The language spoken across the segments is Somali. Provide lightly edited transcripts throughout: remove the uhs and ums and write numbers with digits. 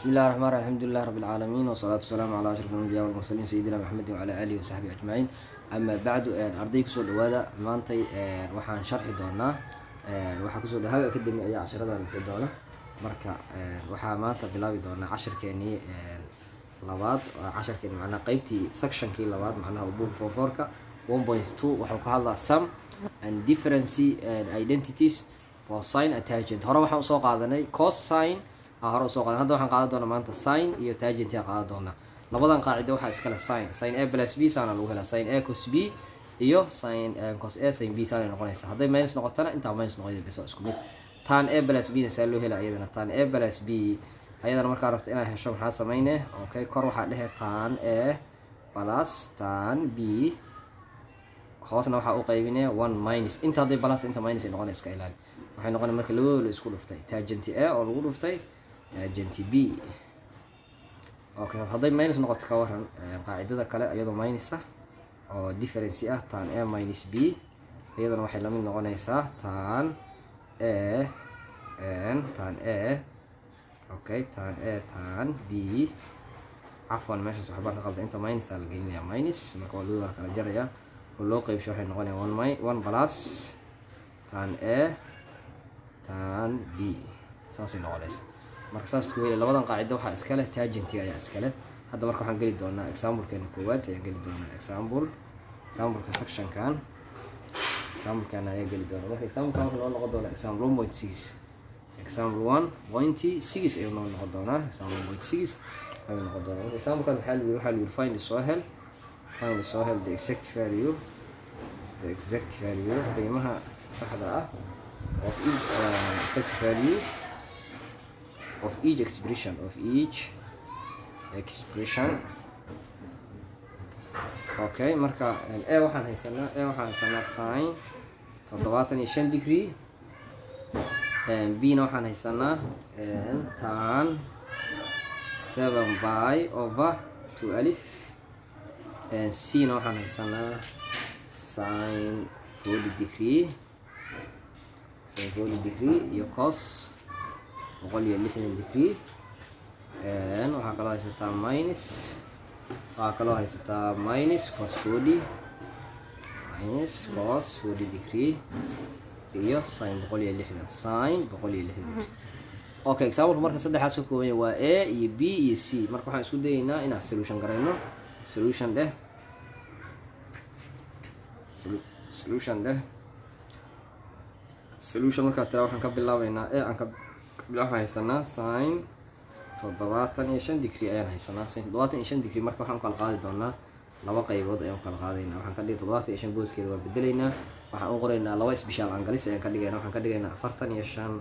بسم الله الرحمن الرحيم الحمد لله رب العالمين والصلاة والسلام على أشرف الأنبياء والمرسلين سيدنا محمد وعلى آله وصحبه أجمعين. أما بعد أرضي كسر الوادة مانتي وحان شرح دونا وحا كسر هذا أكدمي أي عشرة دونا مركا وحا مانتا بلاوي دونا عشر كيني لباد عشر كيني معنا قيبتي سكشن كي لباد معناها وبوك فوركا 1.2 وحا كهلا sum and difference and identities for sign and tangent. هرا وحا سو قادناي cosine hore soo qaadan hadda waxaan qaadan doonaa maanta sin iyo tangent aan qaadan doonaa labadan qaacido waxa iskala sin a plus b sana lagu helaa sin a cos b iyo sin cos a sin b sana noqonaysa hadday minus noqotana inta minus noqoyay biso isku mid tan a plus b na saa loo helaa iyadana tan a plus b ayadana markaa rabto inaad hesho maxaa sameynee okay kor waxaa dhehe tan a plus tan b hoosna waxaa u qaybinee 1 minus inta hadday plus inta minus ay noqonaysa iska ilaali waxay noqonaysaa marka labadooda isku dhuftay tangent a oo lagu dhuftay tangent b. okay hadday minus noqoto ka waran qaacidada kale iyadoo minus ah oo difference ah tan a minus b iyadana waxay la mid noqonaysaa tan a tan a okay tan a tan b afwan meeshaas waxba ka qaldan inta minus la gelinayaa minus marka loo kala jaraya oo loo qaybsho waxay noqonayaan 1 plus tan a tan b saas ay noqonaysaa marka saas ku weeyay labadan qaacido waxa iska leh tangent ayaa iska leh hadda marka waxaan gali doonaa example kan koowaad ayaan gali doonaa example ka section kan ayaan gali doonaa marka example kan wuxuu noqon doonaa example 1.6 example 1.6 ayuu noqon doonaa example 1.6 ayuu noqon doonaa example kan waxa lagu find the Sohel the exact value qiimaha saxda ah of each exact value of each expression okay marka a waxaan haysanaa sin 75 degree b na waxaan haysanaa tan 7 by over 2 alif c na waxaan haysanaa sin 40 degree iyo cos 160 degree waxaa kaloo haysataa minus cos 40 degree iyo sin 160 okay example marka saddexaas ka kooban waa a iyo b iyo c marka waxaan isku dayaynaa inaan solution garayno solution marka tira waxaan ka bilaabaynaa waxaan haysanaa sin 75 degree ayaan haysanaa sin 75 degree marka waxaan kala qaadi doonaa laba qaybood ayaan kala qaadaynaa waxaan ka dhigay 75 booskeeda waa bedelaynaa waxaan u qoraynaa laba special angles ayaan ka dhigaynaa waxaan ka dhigaynaa 45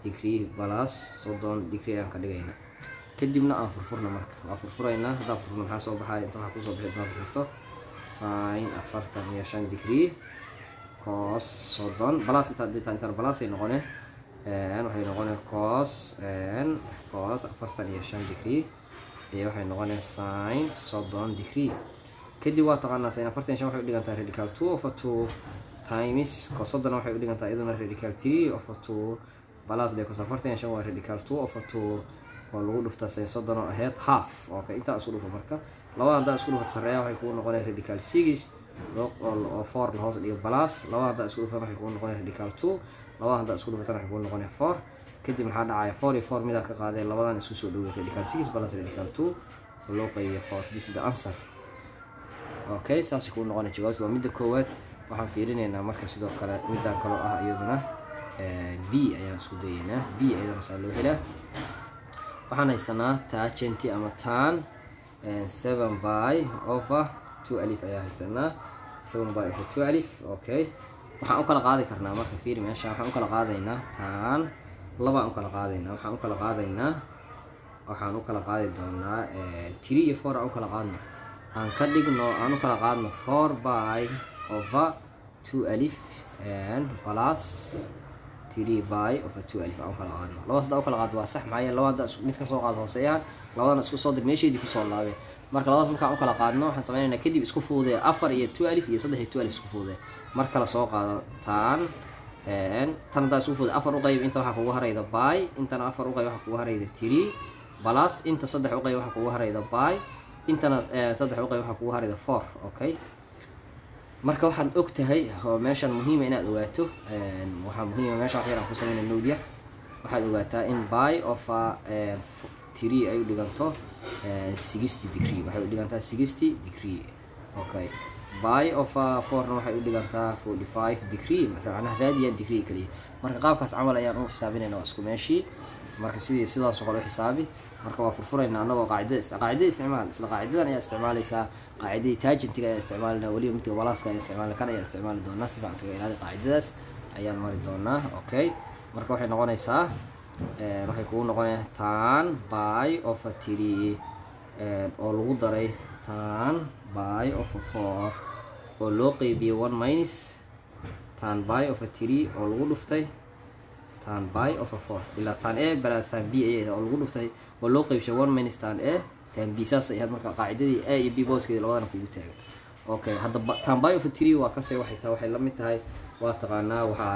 degree plus 30 degree ayaan ka dhigaynaa kadibna aan furfurna marka waa furfuraynaa haddaan furfurno maxaa soo baxaya inta waxaa kusoo bixi doonta furto sin 45 degree cos 30 plus inta plus ay noqonee waxay noqonee cos 45 degree iyo waxay noqonee sin 30 degree kadib waa taqaanaa sin 45 waxay u dhigantaa radical 2 over 2 times cos 30 waxay u dhigantaa iyaduna radical 3 over 2 plus de cos 45 waa radical 2 over 2 oo lagu dhuftaa sin 30 oo ahayd half okay inta isku dhufo marka labada hadda isku dhufo sareeya waxay ku noqonee radical 6 oo 4 hoos dhigo plus labada hadda isku dhufo waxay ku noqonee radical 2 labada hadda isku dhufo waxay ku noqonee 4 kadib maxaa dhacaya 4 iyo 4 mid ka qaaday labadan isku soo dhaweey radical 6 plus radical 2 oo loo qaybiyo 4 this is the answer okay saas ku noqonee jawaabtu waa midda koowaad waxaan fiirinaynaa marka sidoo kale midda kale ah iyaduna b ayaan isku dayaynaa b ayadana saa loo helaa waxaan haysanaa tangent ama tan 7 by over 2 alif ayaa haysanaa 7 by over 2 alif okay waxaan u kala qaadi karnaa marka fiiri meesha waxaan u kala qaadaynaa tan laba u kala qaadaynaa waxaan u kala qaadi doonaa 3 iyo 4 aan u kala qaadno aan ka dhigno aan u kala qaadno 4 by over 2 alif and plus 3 by over 2 alif aan u kala qaadno labadaas u kala qaado waa sax maxay labada mid ka soo qaad hooseeyaan labadana isku soo dir meesheedii ku soo laabay marka labadaas markaan u kala qaadno waxaan sameynaynaa kadib isku fuudee 4 iyo 2 alif iyo 3 iyo 2 alif isku fuudee marka la soo qaado tan tan da isku fuudee 4 u qayb inta waxa kugu harayda by intana 4 u qayb waxa kugu harayda 3 plus inta saddex u qayb waxa kugu harayda by intana saddex u qayb waxa kugu harayda 4. okay, marka waxaad ogtahay oo meeshan muhiim inaad ogaato waxa muhiim meesha wax yar aan ku sameeyay nowdiya waxaad ogaataa in by of 3 ay u dhiganto 60 degree waxay u dhigantaa 60 degree. okay, by of 4 waxay u dhigantaa 45 degree macnaha radian degree kaliya. marka qaabkaas camal ayaan u xisaabinaynaa isku meeshii. marka sidaas oo kale u xisaabi. marka waa furfuraynaa anagoo qaacida isticmaal isla qaacidadan ayaa isticmaalaysaa qaacidada tangentiga ayaa isticmaalna waliba midka balaaska ayaa isticmaal kan ayaa isticmaali doonaa si fiican isaga ilaali qaacidadaas ayaan mari doonaa. okay, marka waxay noqonaysaa waxay kugu noqonaysaa tan by of 3 oo lagu daray tan by of 4 oo loo qaybiyay 1 minus tan by of 3 oo lagu dhuftay tan by of 4 ila tan a plus tan b oo lagu dhuftay oo loo qaybshay 1 minus tan a tan b. saas ay marka qaacidadii a iyo b booskeeda labadana kugu taagan. okay, hadda tan by of 3 waa kasay waxay la mid tahay waa taqaanaa waxa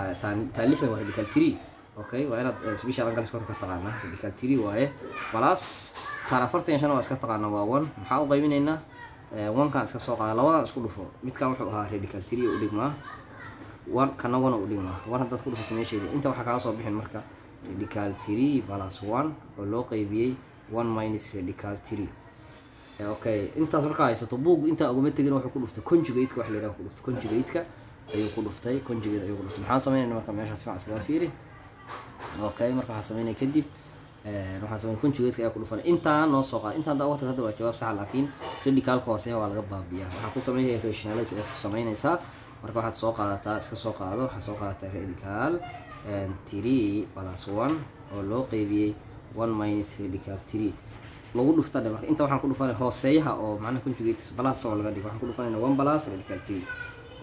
tan lixdan waa radical 3. okay, waa inaad special angle score ka taqaanaa radical 3 waaye plus tan 45 waa iska taqaanaa waa 1 maxaa u qaybinaynaa 1 kan iska soo qaada labadan isku dhufo midkan wuxuu ahaa radical 3 u dhigmaa 1 kana 1 u dhigmaa 1 hadda isku dhufto meesheeda inta waxa kala soo bixin marka radical 3 plus 1 oo loo qaybiyay 1 minus radical 3. okay, intaas marka haysato buug inta ugu tagin wuxuu ku dhuftay conjugate-ka wax la yiraahdo ku dhuftay conjugate-ka ayuu ku dhuftay conjugate ayuu ku dhuftay. maxaan sameeynaa marka meeshaas fiican iska fiiri. okay, marka waxaan sameeynaa kadib waxaan sameeynaa conjugate-ka ayaa ku dhufan inta noo soo qaad inta hadda waqti hadda waa jawaab sax laakiin radical-ka hoose waa laga baabiyaa. waxaa ku sameeyay rationalize ay ku sameynaysaa. marka waxaad soo qaadataa iska soo qaado waxaad soo qaadataa radical 3 plus 1 oo loo qaybiyay 1 minus radical 3 lagu dhuftay. marka inta waxaan ku dhufanay hooseeyaha oo macnaha conjugate plus oo laga dhigo waxaan ku dhufanayna 1 plus radical 3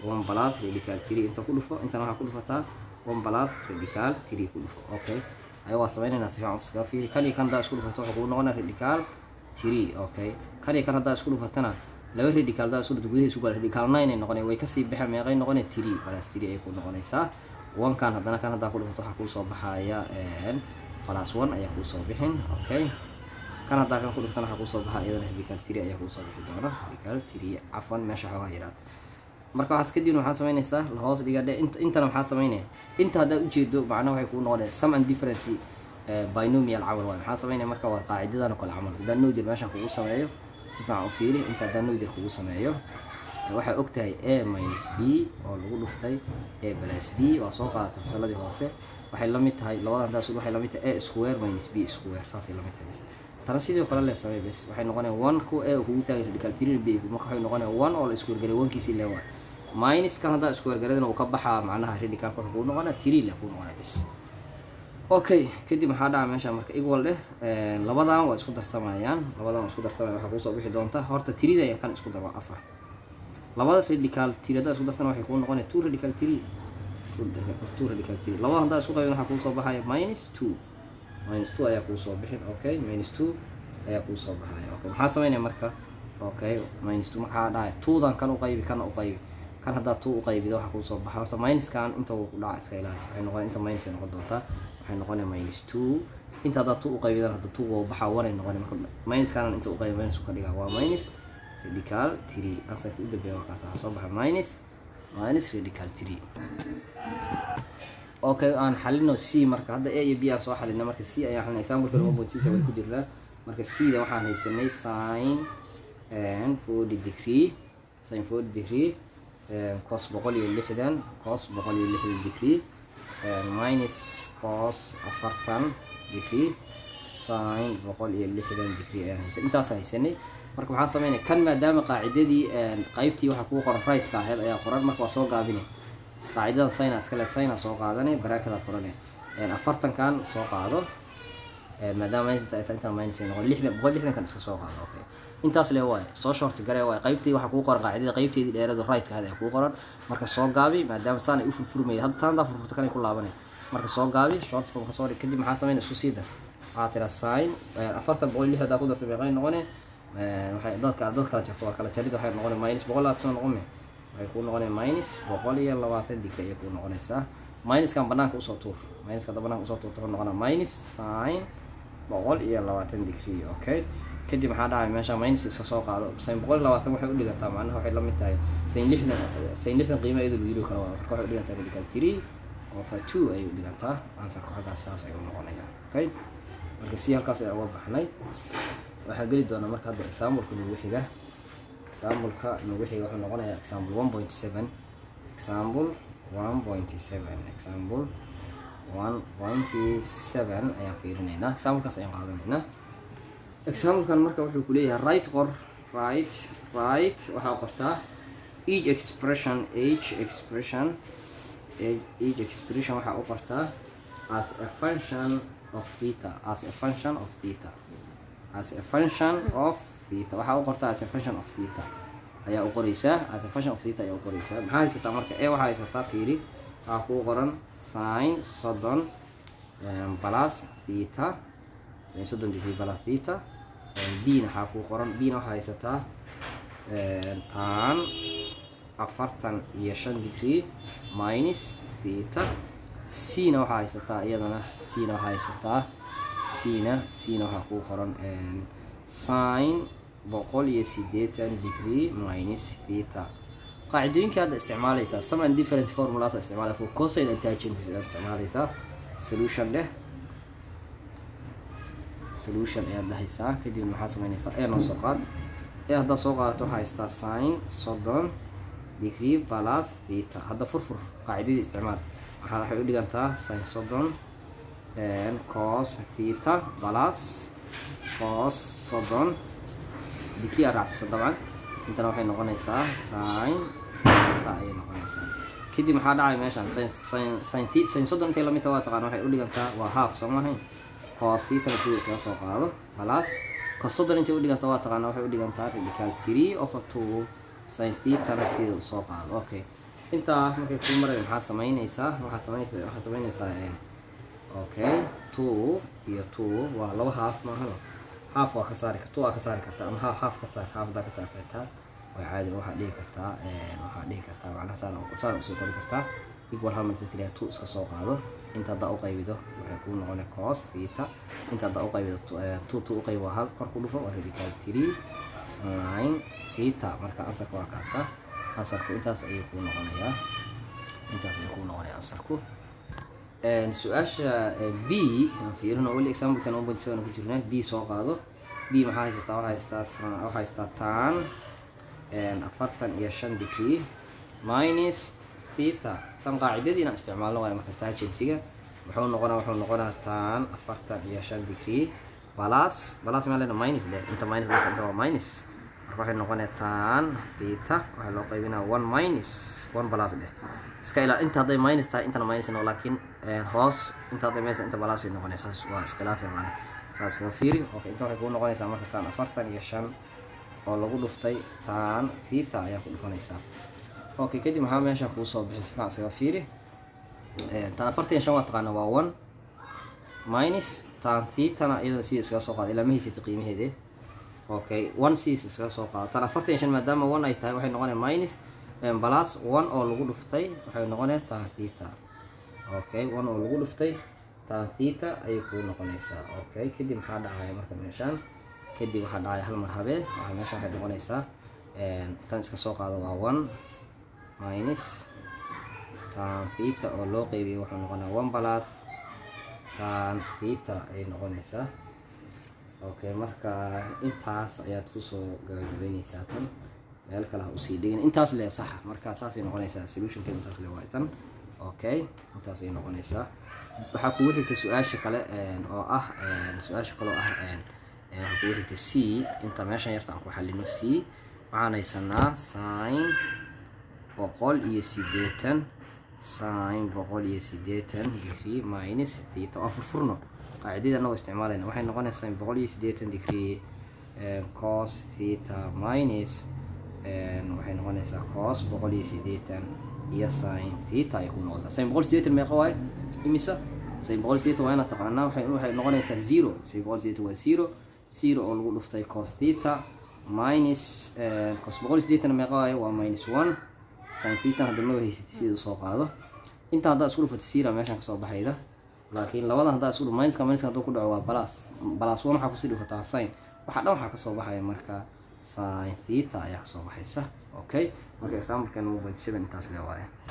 1 plus radical 3 inta ku dhufo intana waxaa ku dhufataa 1 plus radical 3 ku dhufo. okay, ayaa waa sameynayna si fiican iska fiiri kan iyo kan daa isku dhufato wuxuu noqonaa radical 3. okay, kan iyo kan hadda isku dhufatana laba radical daa isku dhufto gudaha isu gal radical 9 ay noqonay way ka sii baxay meeqay noqonay 3 plus 3 ay ku noqonaysaa 1 kan haddana kan hadda ku dhufato waxa ku soo baxaya plus 1 ayaa ku soo bixin. okay, kan hadda kan ku dhuftana waxa ku soo baxaya iyadana radical 3 ayaa ku soo bixi doona radical 3 afwan meesha xoogaa yaraad. marka waxaas kadib waxaan sameynaysaa la hoos dhiga intana waxaan sameynaya inta hadda u jeedo macnaha waxay ku noqonaysaa sum and difference binomial camal waa. maxaan sameynaya marka waa qaacidadan oo kale camal hadaan nowdir meeshan kugu sameeyo si fiican u fiiri inta hadaan nowdir kugu sameeyo waxay ogtahay a minus b oo lagu dhuftay a plus b waa soo qaadata fasaladii hoose waxay la mid tahay labadan daas waxay la mid tahay a square minus b square saas ay la mid tahay. tan sidoo kale la sameeyay bas waxay noqonaysaa 1 ku a kugu taagay radical 3 b marka waxay noqonaysaa 1 oo la isku wargalay 1 kiisi leeyahay minus kan hadda isku wargaladana uu ka baxaa macnaha radical ka wuxuu noqonaa 3 la ku noqonaa bas. okay, kadib maxaa dhacay meesha marka equal labadan waa isku darsamayaan waxa ku soo bixi doonta horta 3 ayaa kan isku daro 4 labada radical 3 hadda isku dartana waxay ku noqonaysaa 2 radical 3 labada hadda isku qaybin waxa ku soo baxaya minus 2 ayaa ku soo bixin. okay, minus 2 ayaa ku soo baxaya. okay, maxaa sameeynaa marka okay minus 2 maxaa dhacay 2 dan kan u qaybi kan u qaybi kan hadda 2 u qaybido waxa ku soo baxay horta minus kan inta uu ku dhaca iska ilaali waxay noqon inta minus ay noqon doontaa waxay noqonaysaa minus 2 inta hadda 2 u qaybido hadda 2 oo baxa 1 ay noqon marka minus kan inta u qaybi minus ka dhiga waa minus radical 3 asal u dambeeyo kaas waxa soo baxa minus radical 3. okay, aan xalino c marka hadda a iyo b aan soo xalina marka c ayaan xalina example-ka 1.6 way ku jirnaa marka c da waxaan haysanay sin 40 degree cos 160 degree minus cos 40 degree sin 160 degree intaas haysanay. marka waxaan sameynay kan maadaama qaacidadii qaybtii waxa ku qoran right ka ahayd ayaa qoran marka waa soo gaabinay qaacidada sin soo qaadanay bracket qoranay 40 kan soo qaado maadaama ay inta minus ay noqon 160 kan iska soo qaado. okay, intaas le waay soo short garay waay qaybtii waxa ku qoran qaacidada qaybteedii dheerada right ka ahayd ayaa ku qoran marka soo gaabi maadaama saan ay u furfurmay hadda tan da furfurta kan ay ku laabanay marka soo gaabi short form ka soo dhig kadib maxaa sameynaa isku siida waxaa tira sin 40 160 hadda ku darto meeqay noqonay waxay dadka jarto waa kala jarid waxay noqonay minus 100 soo noqon waxay ku noqonay minus 120 degree ay ku noqonaysaa minus kan banaanka u soo tuur minus ka banaanka u soo tuur wuxuu noqonaa minus sin boqol iyo labaatan degree. Okay, kadib maxaa dhacay meesha minus iska soo qaado sin boqol iyo labaatan waxay u dhigantaa macnaha waxay la mid tahay sin lixdan qiimaheedu lagu yiri karo marka waxay u dhigantaa radical 3 over 2 ay u dhigantaa ansarku halkaas saas ayuu noqonayaa. Okay, marka si halkaas ay uga baxnay waxaan geli doonaa marka hadda example-ka nagu xiga. Example-ka nagu xiga wuxuu noqonayaa example 1.7. example 1.7 ayaan fiirinaynaa. Example-kaas ayaan qaadanaynaa. Example-kan marka wuxuu ku leeyahay right waxaa qortaa each expression waxaa u qortaa as a function of theta waxaa u qortaa as a function of theta ayaa u qoraysaa maxaa haysataa marka waxaa haysataa fiiri waxaa kuu qoran sin 30 plus theta sin 30 degree plus theta. b na waxaa kuu qoran waxaa haysataa tan 45 degree minus theta. c na waxaa haysataa iyadana waxaa kuu qoran sin 180 degree minus theta. qaacidooyinka hadda isticmaalaysaa some and different formulas isticmaalaya for cosine and tangent isticmaalaysaa. solution ayaad dhahaysaa kadib maxaa samaynaysaa noo soo qaad haddaad soo qaadato waxaa haystaa sin 30 degree plus theta. hadda furfur qaacidadii isticmaal waxay u dhigantaa sin 30 cos theta plus cos 30 degree raacsan dabcan intana waxay noqonaysaa sin theta ayay noqonaysaa. kadib maxaa dhacay meeshan sin 30 intay la mid tahay taqaan waxay u dhigantaa waa half soo maahayn cos theta sida iska soo qaado plus cos 30 intay u dhigantaa waa taqaan waxay u dhigantaa radical 3 over 2 sin theta sida soo qaado. Okay, intaa markay ku maray maxaa samaynaysaa okay 2 iyo 2 waa laba half maahan half waa ka saari kartaa 2 ka saari kartaa ama half ka saar half da ka saartaa way caadi waxaa dhigi kartaa macnaha saan usoo qori kartaa equal hal marta 2 iska soo qaado inta hadda u qaybido waxay kuu noqonay cos theta inta hadda u qaybido 2 u qaybo hal kor ku dhufo waa radical 3 sin theta. marka ansarku waa kaasa ansarku intaas ayuu kuu noqonayaa ansarku. su-aasha b aan fiirino weli example-kan 1.7 ku jirnaa. b soo qaado b maxaa haysataa tan 45 degree minus theta. tan qaacidadiina isticmaalno waayo marka tangentiga wuxuu noqonaa tan 45 degree plus meel minus inta minus inta waa minus marka waxay noqonaa tan theta waxaa loo qaybinaa 1 minus 1 plus iska ilaa inta hadday minus tahay intana minus no laakiin hoos inta hadday minus inta plus ay noqonaysaa waa iska laafay macna saas ka fiiri. Okay, inta waxay ku noqonaysaa marka tan 45 oo lagu dhuftay tan theta ayaa ku dhufanaysaa. Okay, kadib maxaa meesha ku soo bixisay fac iska fiiri tan 45 waa taqaana waa 1 minus tan theta na iyada si iska soo qaad ilaa ma haysatay qiimaheeda. Okay, 1 si iska soo qaad tan 45 maadaama 1 ay tahay waxay noqonaysaa minus plus 1 oo lagu dhuftay waxay noqonaysaa tan theta. Okay, 1 oo lagu dhuftay tan theta ayay ku noqonaysaa. Okay, kadib maxaa dhacay marka meeshan waxaa dhacay hal mar habe meeshan waxay noqonaysaa tan iska soo qaado waa 1 minus tan theta oo loo qaybiyo wuxuu noqonaa 1 plus tan theta ay noqonaysaa. Okay, marka intaas ayaad kusoo gabagabeynaysaa tan meel kale ha usii dhigin intaas le sax marka saasay noqonaysaa solution-ka intaas le waa tan. Okay, intaas ay noqonaysaa. waxaa kugu xigta su-aasha kale oo ah waxaa kugu xigta c inta meeshan yarta aan ku xalino c waxaan haysanaa sin 180 degree minus theta oo furfurno qaacidada anagoo isticmaalayna waxay noqonaysaa 180 degree cos theta minus waxay noqonaysaa cos 180 iyo sin theta ay ku noqonaysaa. sin 180 meeqa waaye imisa sin 180 waa inaad taqaanaa waxay noqonaysaa 0 sin 180 waa 0 oo lagu dhuftay cos theta minus cos 180 meeqa waaye waa minus 1 sin theta hadda ma haysatay sida soo qaado inta hadda isku dhufatay 0 meeshan ka soo baxayda laakiin labadan haddaa isku minus hadduu ku dhaco waa plus 1 waxaa kusii dhifataa sin waxa dhan waxaa kasoo baxaya marka sin theta ayaa kasoo baxaysa. Okay, marka example kan uu 7 intaas leeyahay.